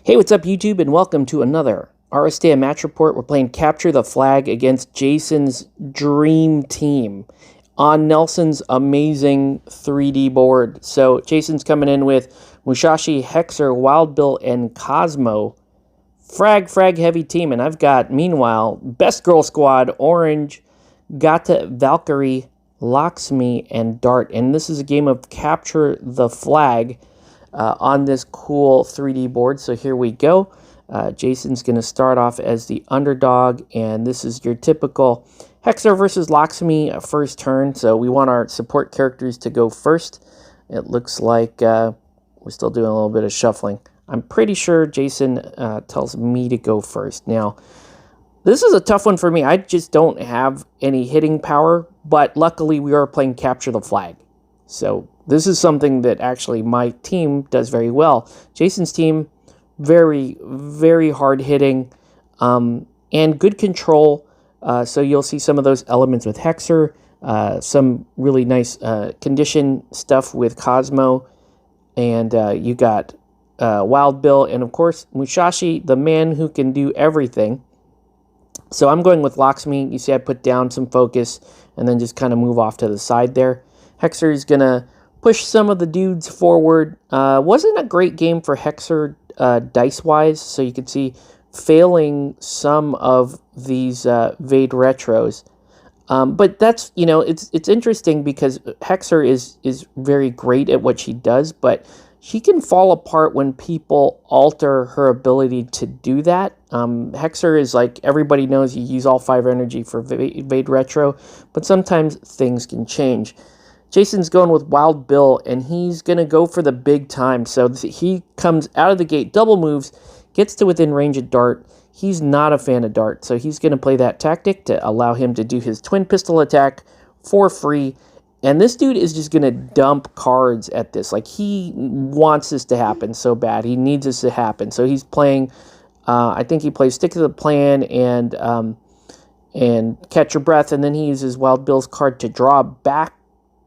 Hey, what's up, YouTube, and welcome to another Aristeia match report. We're playing Capture the Flag against Jason's dream team on Nelson's amazing 3D board. So Jason's coming in with Musashi, Hexer, Wild Bill, and Cosmo. Frag heavy team, and I've got, meanwhile, Best Girl Squad, Orange, Gata, Valkyrie, Lakshmi, and Dart. And this is a game of Capture the Flag on this cool 3D board. So here we go. Jason's going to start off as the underdog, and this is your typical Hexer versus Lakshmi first turn. So we want our support characters to go first. It looks like we're still doing a little bit of shuffling. I'm pretty sure Jason tells me to go first. Now, this is a tough one for me. I just don't have any hitting power, but luckily we are playing Capture the Flag. So this is something that actually my team does very well. Jason's team, very, very hard hitting and good control. So you'll see some of those elements with Hexer, some really nice condition stuff with Cosmo, and you got Wild Bill, and of course Musashi, the man who can do everything. So I'm going with Lakshmi. You see I put down some focus and then just kind of move off to the side there. Hexer is going to push some of the dudes forward. Wasn't a great game for Hexer dice-wise, so you can see failing some of these Vade Retros. But that's, you know, it's interesting because Hexer is very great at what she does, but she can fall apart when people alter her ability to do that. Hexer is like, everybody knows you use all 5 energy for Vade Retro, but sometimes things can change. Jason's going with Wild Bill, and he's going to go for the big time. So he comes out of the gate, double moves, gets to within range of Dart. He's not a fan of Dart, so he's going to play that tactic to allow him to do his twin pistol attack for free. And this dude is just going to dump cards at this. Like, he wants this to happen so bad. He needs this to happen. So he's playing, I think he plays Stick to the Plan and Catch Your Breath. And then he uses Wild Bill's card to draw back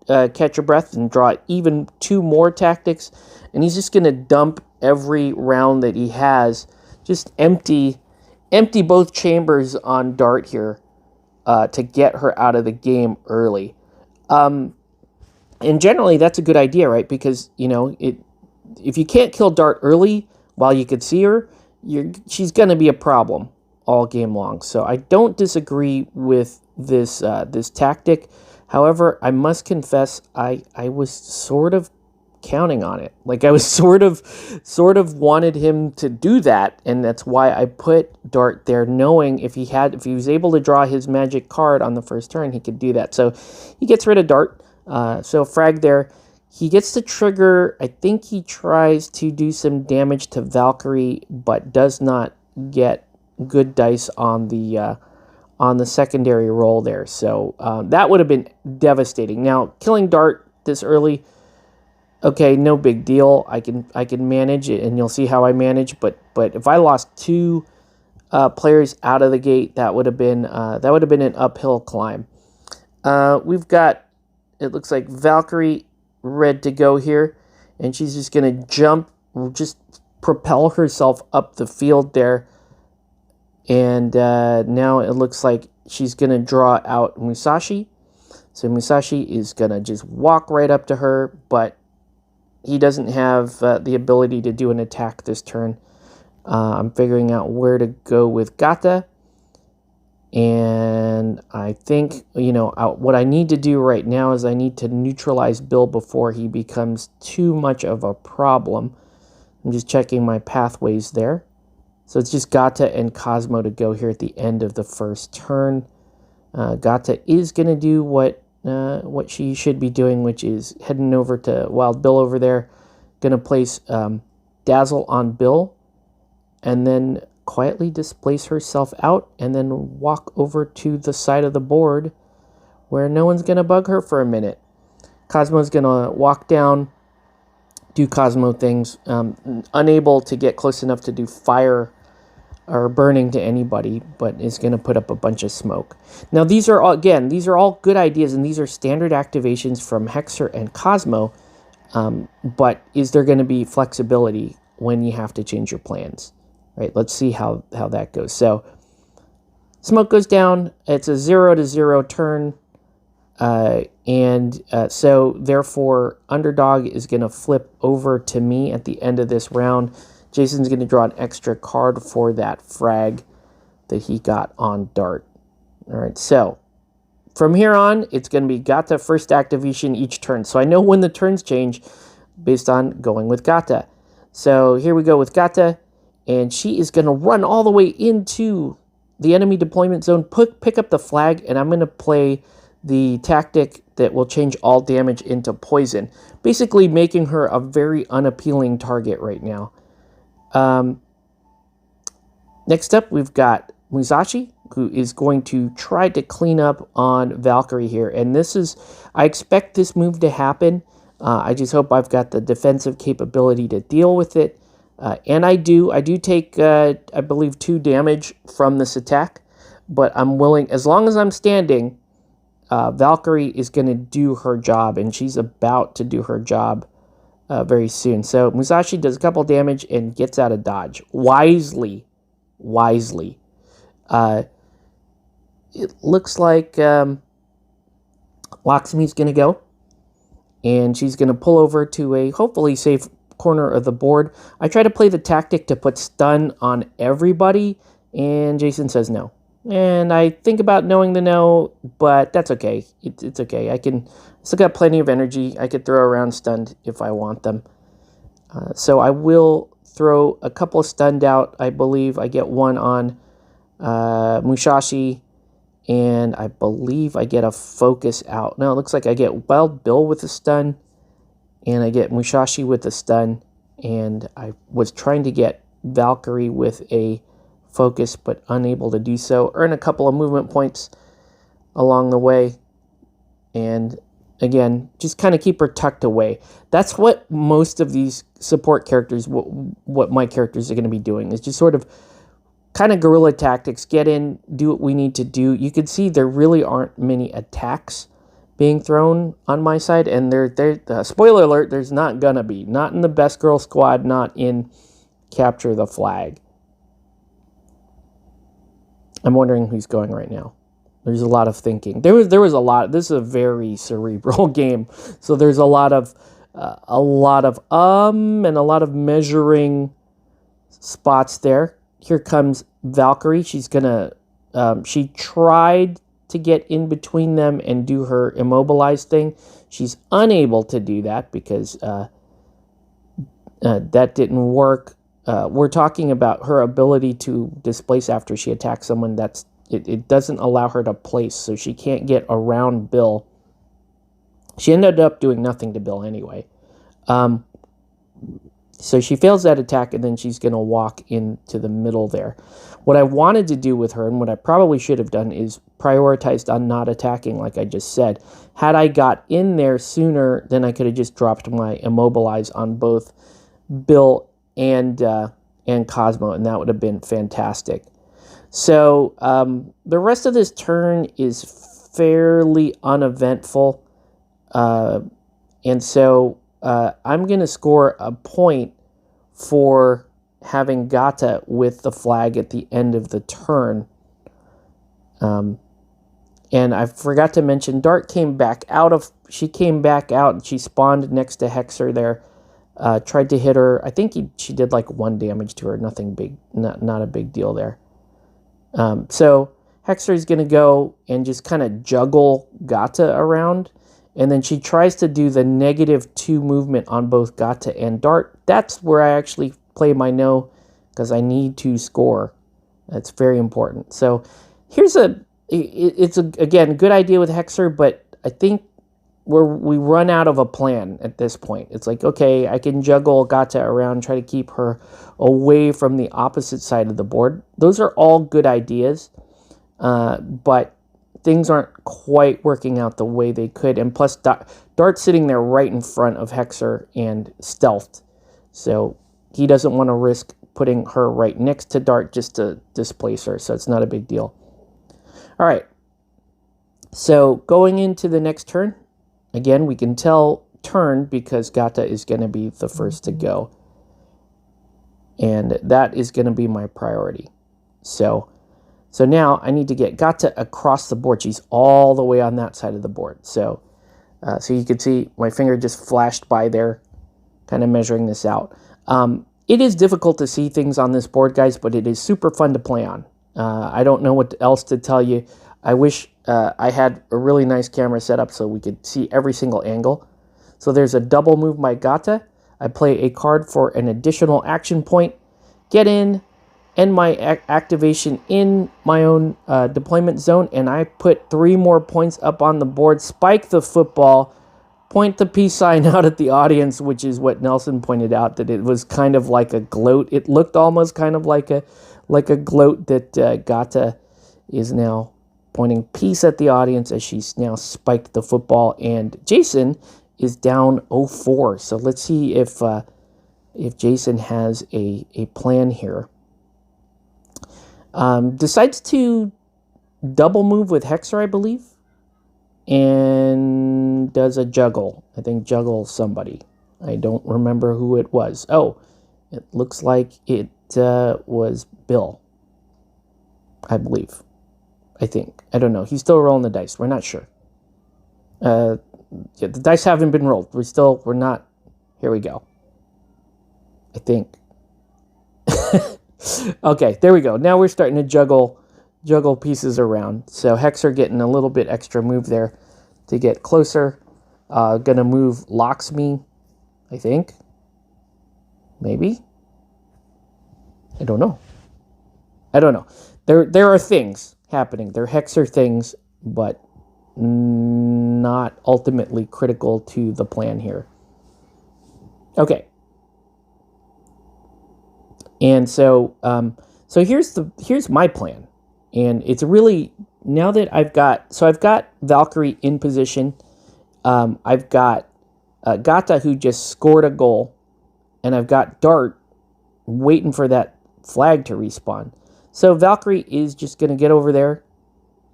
Catch Your Breath and draw even 2 more tactics. And he's just going to dump every round that he has. Just empty both chambers on Dart here to get her out of the game early. And generally, that's a good idea, right? Because, you know, if you can't kill Dart early while you could see her, she's going to be a problem all game long. So I don't disagree with this this tactic. However, I must confess, I was sort of counting on it. Like, I was sort of wanted him to do that, and that's why I put Dart there, knowing if he was able to draw his magic card on the first turn, he could do that. So he gets rid of Dart. So frag there. He gets to trigger. I think he tries to do some damage to Valkyrie, but does not get good dice on the secondary roll there. So that would have been devastating. Now, killing Dart this early, okay, no big deal. I can manage it, and you'll see how I manage. But if I lost 2 players out of the gate, that would have been an uphill climb. We've got, it looks like, Valkyrie ready to go here, and she's just gonna jump, just propel herself up the field there. And now it looks like she's gonna draw out Musashi. So Musashi is gonna just walk right up to her, but he doesn't have the ability to do an attack this turn. I'm figuring out where to go with Gata. And I think, you know, what I need to do right now is I need to neutralize Bill before he becomes too much of a problem. I'm just checking my pathways there. So it's just Gata and Cosmo to go here at the end of the first turn. Gata is going to do what she should be doing, which is heading over to Wild Bill over there. Going to place Dazzle on Bill, and then quietly displace herself out, and then walk over to the side of the board where no one's going to bug her for a minute. Cosmo's going to walk down, do Cosmo things, unable to get close enough to do fire or burning to anybody, but is going to put up a bunch of smoke. Now, these are all good ideas, and these are standard activations from Hexer and Cosmo, but is there going to be flexibility? when you have to change your plans. Right? Let's see how that goes. So smoke goes down. It's a 0-0 turn. So therefore, underdog is going to flip over to me at the end of this round. Jason's going to draw an extra card for that frag that he got on Dart. All right, so from here on, it's going to be Gata first activation each turn. So I know when the turns change based on going with Gata. So here we go with Gata, and she is going to run all the way into the enemy deployment zone, pick up the flag, and I'm going to play the tactic that will change all damage into poison, basically making her a very unappealing target right now. Next up, we've got Musashi, who is going to try to clean up on Valkyrie here. And I expect this move to happen. I just hope I've got the defensive capability to deal with it. And I do take, I believe, 2 damage from this attack. But I'm willing, as long as I'm standing, Valkyrie is going to do her job. And she's about to do her job very soon. So Musashi does a couple damage and gets out of dodge. Wisely. It looks like Lakshmi's going to go. And she's going to pull over to a hopefully safe corner of the board. I try to play the tactic to put stun on everybody. And Jason says no. And I think about knowing the no, but that's okay. It's okay. I still got plenty of energy. I could throw around stunned if I want them. So I will throw a couple of stunned out. I believe I get one on Musashi, and I believe I get a focus out. No, it looks like I get Wild Bill with a stun, and I get Musashi with a stun, and I was trying to get Valkyrie with a focus, but unable to do so. Earn a couple of movement points along the way, and again, just kind of keep her tucked away. That's what most of these support characters, what my characters are going to be doing, is just sort of kind of guerrilla tactics. Get in, do what we need to do. You can see there really aren't many attacks being thrown on my side, and spoiler alert, there's not gonna be. Not in the Best Girl Squad, not in Capture the Flag. I'm wondering who's going right now. There's a lot of thinking. There was a lot. This is a very cerebral game, so there's a lot of and a lot of measuring spots there. Here comes Valkyrie. She's gonna. She tried to get in between them and do her immobilize thing. She's unable to do that because that didn't work. We're talking about her ability to displace after she attacks someone. It doesn't allow her to place, so she can't get around Bill. She ended up doing nothing to Bill anyway. So she fails that attack, and then she's going to walk into the middle there. What I wanted to do with her, and what I probably should have done, is prioritized on not attacking, like I just said. Had I got in there sooner, then I could have just dropped my immobilize on both Bill and Cosmo, and that would have been fantastic. So the rest of this turn is fairly uneventful, and so I'm going to score a point for having Gata with the flag at the end of the turn. And I forgot to mention, Dart came back out. She came back out, and she spawned next to Hexer there. Tried to hit her. I think she did like 1 damage to her. Nothing big, not a big deal there. So Hexer is going to go and just kind of juggle Gata around. And then she tries to do the -2 movement on both Gata and Dart. That's where I actually play my no, because I need to score. That's very important. So here's it's again, good idea with Hexer, but I think we run out of a plan at this point. It's like, okay, I can juggle Gata around, try to keep her away from the opposite side of the board. Those are all good ideas, but things aren't quite working out the way they could. And plus, Dart's sitting there right in front of Hexer and stealthed. So he doesn't want to risk putting her right next to Dart just to displace her. So it's not a big deal. All right. So going into the next turn, again, we can tell turn because Gata is going to be the first to go. And that is going to be my priority. So now I need to get Gata across the board. She's all the way on that side of the board. So you can see my finger just flashed by there, kind of measuring this out. It is difficult to see things on this board, guys, but it is super fun to play on. I don't know what else to tell you. I wish I had a really nice camera set up so we could see every single angle. So there's a double move by Gata. I play a card for an additional action point, get in, end my activation in my own deployment zone, and I put 3 more points up on the board, spike the football, point the peace sign out at the audience, which is what Nelson pointed out, that it was kind of like a gloat. It looked almost kind of like a gloat that Gata is now pointing peace at the audience as she's now spiked the football, and Jason is down 0-4. So let's see if Jason has a plan here. Decides to double move with Hexer, I believe, and does a juggle. I think juggle somebody. I don't remember who it was. Oh, it looks like it was Bill, I believe. I think. I don't know. He's still rolling the dice. We're not sure. Yeah, the dice haven't been rolled. We're not. Here we go. I think. Okay, there we go. Now we're starting to juggle pieces around. So Hexer getting a little bit extra move there to get closer. Gonna move locks me, I think. Maybe. I don't know. There are things happening. They're Hexer things, but not ultimately critical to the plan here. Okay. And so here's my plan. And it's really, now that I've got Valkyrie in position. I've got Gata, who just scored a goal, and I've got Dart waiting for that flag to respawn. So Valkyrie is just going to get over there,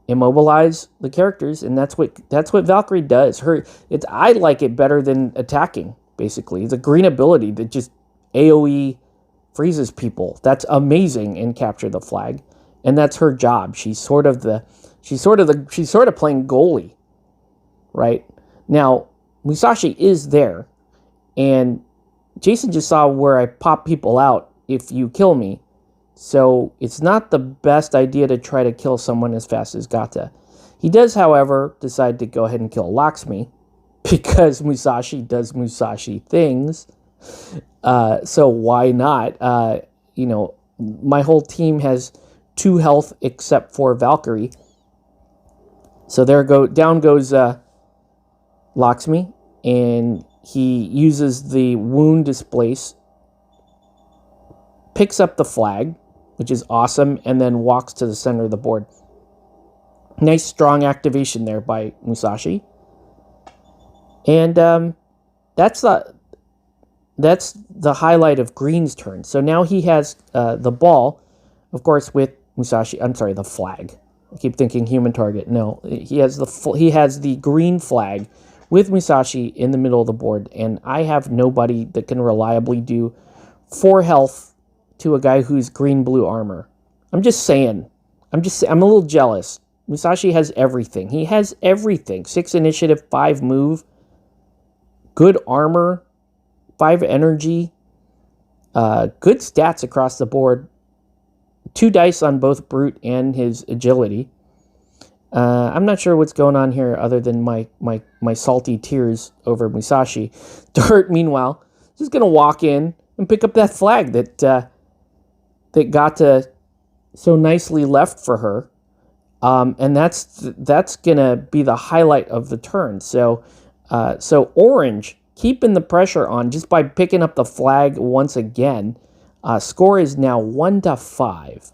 immobilize the characters, and that's what Valkyrie does. I like it better than attacking, basically. It's a green ability that just AoE freezes people. That's amazing in Capture the Flag, and that's her job. She's sort of playing goalie, right? Now, Musashi is there, and Jason just saw where I pop people out if you kill me. So it's not the best idea to try to kill someone as fast as Gata. He does, however, decide to go ahead and kill Lakshmi because Musashi does Musashi things. So why not? My whole team has 2 health except for Valkyrie. So down goes Lakshmi, and he uses the wound displace, picks up the flag, which is awesome, and then walks to the center of the board. Nice strong activation there by Musashi. And that's the highlight of Green's turn. So now he has the ball, of course, with Musashi. I'm sorry, the flag. I keep thinking human target. No, he has the green flag with Musashi in the middle of the board, and I have nobody that can reliably do 4 health to a guy who's green-blue armor. I'm just saying. I'm a little jealous. Musashi has everything. He has everything. 6 initiative, 5 move, good armor, 5 energy, good stats across the board, 2 dice on both brute and his agility. I'm not sure what's going on here other than my salty tears over Musashi. Dart, meanwhile, just going to walk in and pick up that flag that Gata so nicely left for her. And that's going to be the highlight of the turn. So Orange keeping the pressure on just by picking up the flag once again. Score is now 1-5.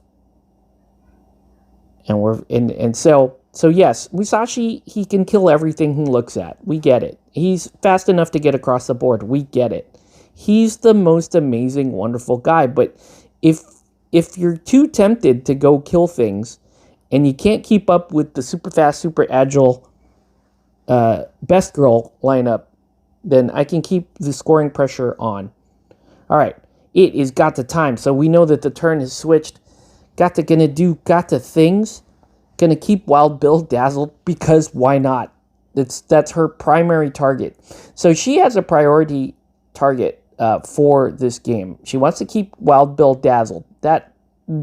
And so yes, Musashi, he can kill everything he looks at. We get it. He's fast enough to get across the board. We get it. He's the most amazing, wonderful guy. But if you're too tempted to go kill things and you can't keep up with the super fast, super agile best girl lineup, then I can keep the scoring pressure on. All right. It is Gata time. So we know that the turn has switched. Gata gonna do Gata things. Gonna keep Wild Bill dazzled because why not? That's her primary target. So she has a priority target for this game. She wants to keep Wild Bill dazzled. That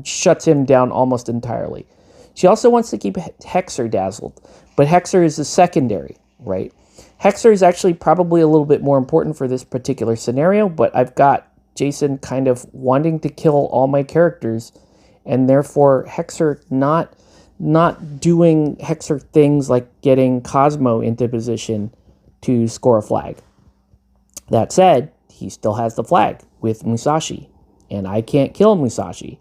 shuts him down almost entirely. She also wants to keep Hexer dazzled, but Hexer is the secondary, right? Hexer is actually probably a little bit more important for this particular scenario, but I've got Jason kind of wanting to kill all my characters, and therefore Hexer not doing Hexer things like getting Cosmo into position to score a flag. That said, he still has the flag with Musashi, and I can't kill Musashi.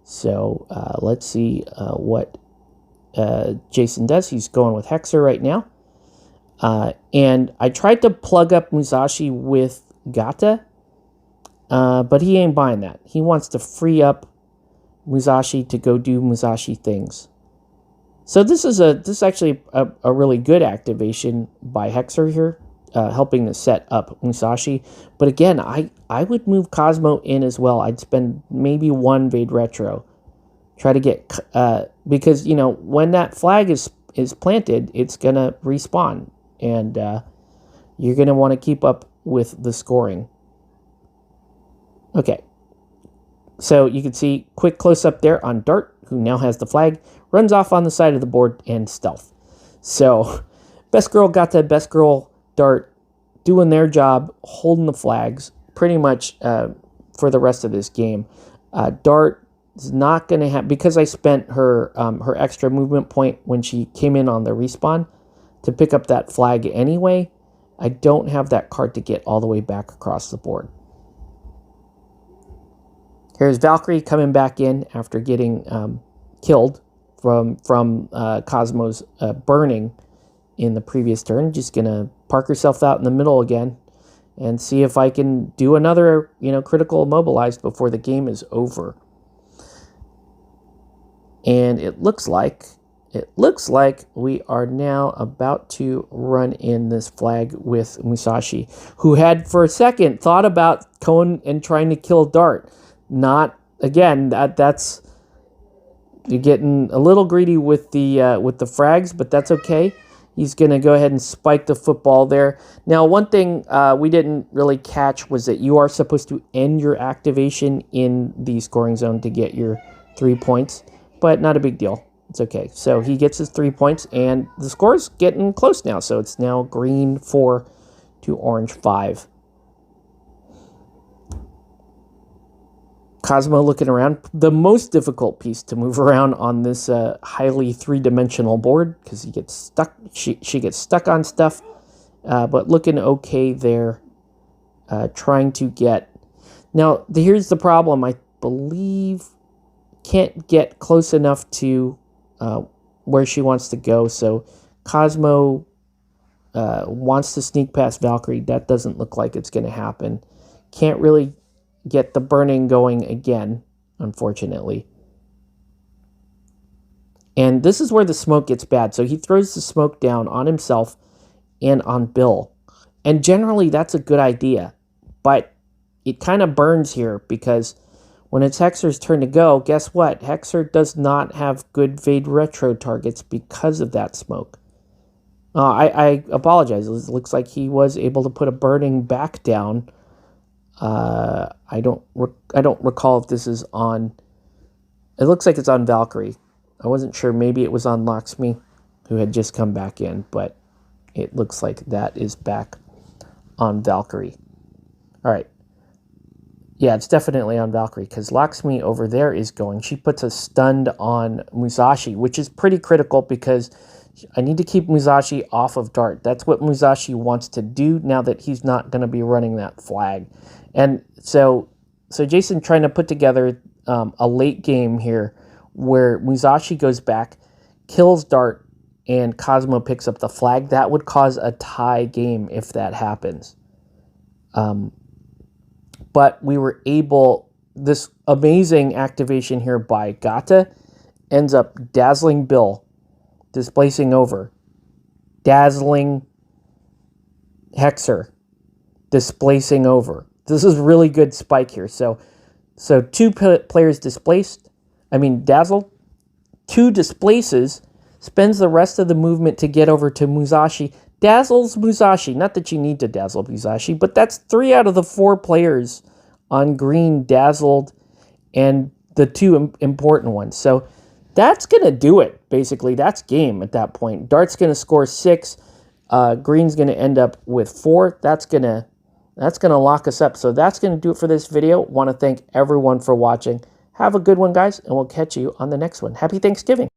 So let's see what Jason does. He's going with Hexer right now. And I tried to plug up Musashi with Gata, but he ain't buying that. He wants to free up Musashi to go do Musashi things. So this is actually a really good activation by Hexer here, helping to set up Musashi. But again, I would move Cosmo in as well. I'd spend maybe one Vade Retro. Try to get, because, you know, when that flag is planted, it's going to respawn. And you're going to want to keep up with the scoring. Okay. So you can see quick close-up there on Dart, who now has the flag, runs off on the side of the board and stealth. So Best Girl Gata, Best Girl Dart doing their job, holding the flags pretty much for the rest of this game. Dart is not going to have, because I spent her her extra movement point when she came in on the respawn to pick up that flag anyway. I don't have that card to get all the way back across the board. Here's Valkyrie coming back in after getting killed from Cosmo's burning in the previous turn. Just going to park herself out in the middle again and see if I can do another, critical immobilized before the game is over. And it looks like we are now about to run in this flag with Musashi, who had for a second thought about going and trying to kill Dart. Not again. That's you're getting a little greedy with the frags, but that's okay. He's going to go ahead and spike the football there. Now, one thing we didn't really catch was that you are supposed to end your activation in the scoring zone to get your 3 points, but not a big deal. It's okay. So he gets his 3 points, and the score's getting close now. So it's now green 4 to orange 5. Cosmo looking around. The most difficult piece to move around on this highly three-dimensional board because he gets stuck. She gets stuck on stuff, but looking okay there. Trying to get. Now here's the problem. I believe can't get close enough to where she wants to go. So Cosmo wants to sneak past Valkyrie. That doesn't look like it's going to happen. Can't really get the burning going again, unfortunately. And this is where the smoke gets bad. So he throws the smoke down on himself and on Bill. And generally that's a good idea. But it kind of burns here because when it's Hexer's turn to go, guess what? Hexer does not have good Vade Retro targets because of that smoke. I apologize. It looks like he was able to put a burning back down. I don't recall if this is on. It looks like it's on Valkyrie. I wasn't sure. Maybe it was on Lakshmi, who had just come back in, but it looks like that is back on Valkyrie. All right. Yeah, it's definitely on Valkyrie because Lakshmi over there is going. She puts a stunned on Musashi, which is pretty critical because I need to keep Musashi off of Dart. That's what Musashi wants to do now that he's not going to be running that flag. And so Jason trying to put together a late game here where Musashi goes back, kills Dart, and Cosmo picks up the flag. That would cause a tie game if that happens. But we were able, this amazing activation here by Gata ends up dazzling Bill, displacing over, dazzling Hexer, displacing over. This is really good spike here. So two players displaced. I mean, dazzled. 2 displaces, spends the rest of the movement to get over to Musashi. Dazzles Musashi. Not that you need to dazzle Musashi, but that's 3 out of the 4 players on green dazzled, and the 2 important ones. So that's going to do it, basically. That's game at that point. Dart's going to score 6. Green's going to end up with 4. That's going to lock us up. So that's going to do it for this video. Want to thank everyone for watching. Have a good one, guys, and we'll catch you on the next one. Happy Thanksgiving.